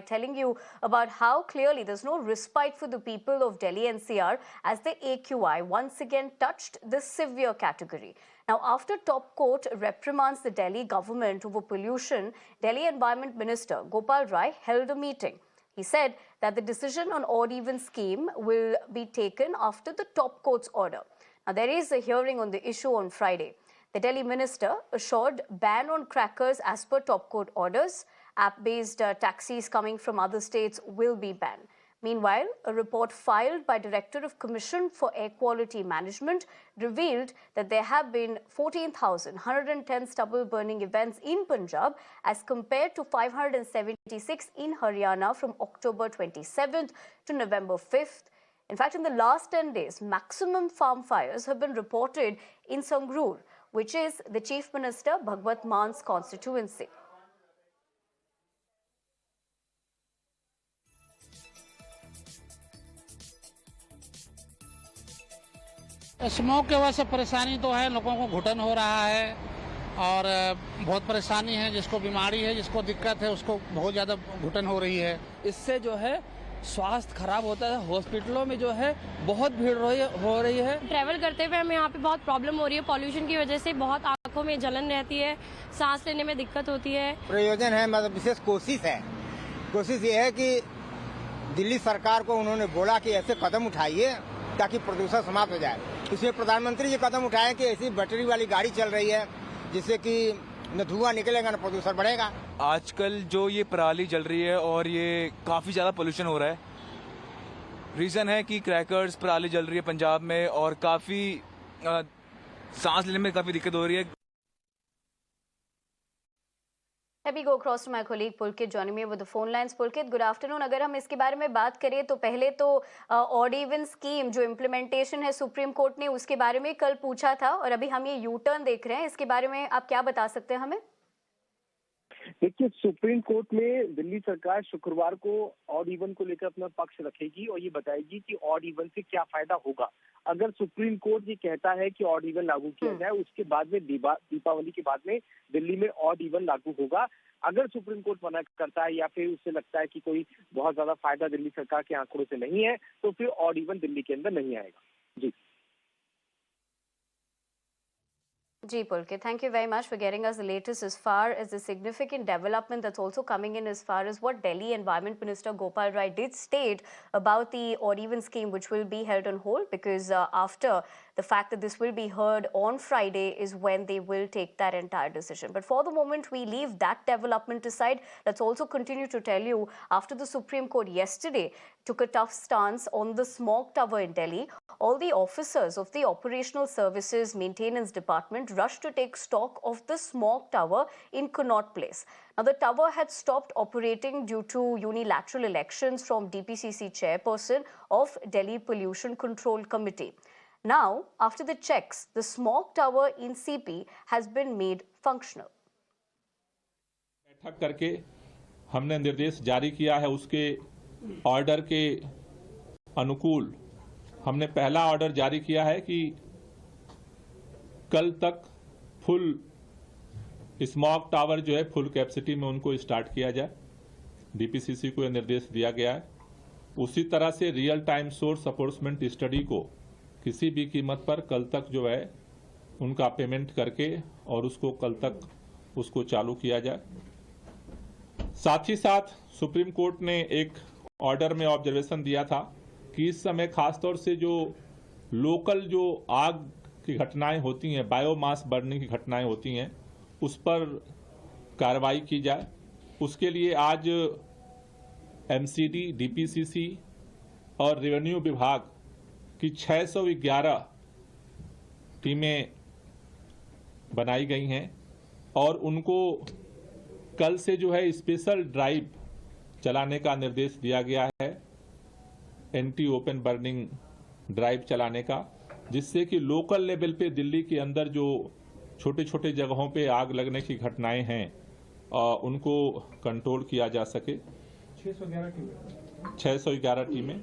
telling you about how clearly there's no respite for the people of Delhi NCR as the AQI once again touched the severe category. Now, after top court reprimands the Delhi government over pollution, Delhi Environment Minister Gopal Rai held a meeting. He said that the decision on odd-even scheme will be taken after the top court's order. Now, there is a hearing on the issue on Friday. The Delhi minister assured ban on crackers as per top court orders. App-based taxis coming from other states will be banned. Meanwhile, a report filed by Director of Commission for Air Quality Management revealed that there have been 14,110 stubble burning events in Punjab as compared to 576 in Haryana from October 27th to November 5th. In fact, in the last 10 days, maximum farm fires have been reported in Sangrur, which is the Chief Minister Bhagwat Man's constituency. Smoke की वजह से परेशानी तो है, लोगों को घुटन हो रहा है और बहुत परेशानी है। जिसको बीमारी है, जिसको दिक्कत है, उसको बहुत ज़्यादा घुटन हो रही है। इससे जो है स्वास्थ्य खराब होता है। हॉस्पिटलों में जो है बहुत भीड़ हो रही है। ट्रैवल करते हुए हमें यहाँ पे बहुत प्रॉब्लम हो रही है। पॉल्यूशन की वजह से बहुत आंखों में जलन रहती है, सांस लेने में दिक्कत होती है। प्रयोजन है, मतलब विशेष कोशिश ये है कि दिल्ली सरकार को उन्होंने बोला कि ऐसे कदम उठाइए ताकि प्रदूषण समाप्त हो जाए। इसलिए प्रधानमंत्री ये कदम उठाए कि ऐसी बैटरी वाली गाड़ी चल रही है जिससे कि न धुआं निकलेगा न प्रदूषण बढ़ेगा। आजकल जो ये पराली जल रही है और ये काफी ज्यादा पोल्यूशन हो रहा है। रीजन है कि क्रैकर्स पराली जल रही है पंजाब में और काफी सांस लेने में काफी दिक्कत हो रही है। Let me go across to my colleague Pulkit joining me with the phone lines. Pulkit, good afternoon. अगर हम इसके बारे में बात करें तो पहले तो ऑड इवन स्कीम जो इम्प्लीमेंटेशन है सुप्रीम कोर्ट ने उसके बारे में कल पूछा था और अभी हम ये यू टर्न देख रहे हैं। इसके बारे में आप क्या बता सकते हैं हमें? देखिए, सुप्रीम कोर्ट में दिल्ली सरकार शुक्रवार को ऑड इवन को लेकर अपना पक्ष रखेगी और ये बताएगी कि ऑड इवन से क्या फायदा होगा। अगर सुप्रीम कोर्ट ये कहता है कि ऑड इवन लागू किया जाए, उसके बाद में दीपावली के बाद में दिल्ली में ऑड इवन लागू होगा। अगर सुप्रीम कोर्ट मना करता है या फिर उससे लगता है कि कोई बहुत ज्यादा फायदा दिल्ली सरकार के आंकड़ों से नहीं है, तो फिर ऑड इवन दिल्ली के अंदर नहीं आएगा। जी Pulkit, thank you very much for getting us the latest as far as the significant development that's also coming in as far as what Delhi Environment Minister Gopal Rai did state about the odd even scheme, which will be held on hold because after the fact that this will be heard on Friday is when they will take that entire decision. But for the moment, we leave that development aside. Let's also continue to tell you, after the Supreme Court yesterday took a tough stance on the smog tower in Delhi, all the officers of the Operational Services Maintenance Department rushed to take stock of the smog tower in Connaught Place. Now, the tower had stopped operating due to unilateral elections from DPCC chairperson of Delhi Pollution Control Committee. Now, after the checks, the smog tower in CP has been made functional. बैठक करके हमने निर्देश जारी किया है, उसके order के अनुकूल हमने पहला ऑर्डर जारी किया है कि कल तक फुल स्मॉग टावर जो है फुल कैपेसिटी में उनको स्टार्ट किया जाए। डीपीसीसी को यह निर्देश दिया गया है। उसी तरह से रियल टाइम सोर्स अपोर्समेंट स्टडी को किसी भी कीमत पर कल तक जो है उनका पेमेंट करके और उसको कल तक उसको चालू किया जाए। साथ ही साथ सुप्रीम कोर्ट ने एक ऑर्डर में ऑब्जर्वेशन दिया था कि इस समय खासतौर से जो लोकल जो आग की घटनाएं होती हैं, बायोमास बर्निंग की घटनाएं होती हैं, उस पर कार्रवाई की जाए। उसके लिए आज एमसीडी, डीपीसीसी और रेवेन्यू विभाग की 611 टीमें बनाई गई हैं और उनको कल से जो है स्पेशल ड्राइव चलाने का निर्देश दिया गया है, एंटी ओपन बर्निंग ड्राइव चलाने का, जिससे कि लोकल लेवल पे दिल्ली के अंदर जो छोटे छोटे जगहों पे आग लगने की घटनाएं हैं उनको कंट्रोल किया जा सके। 611 टीमें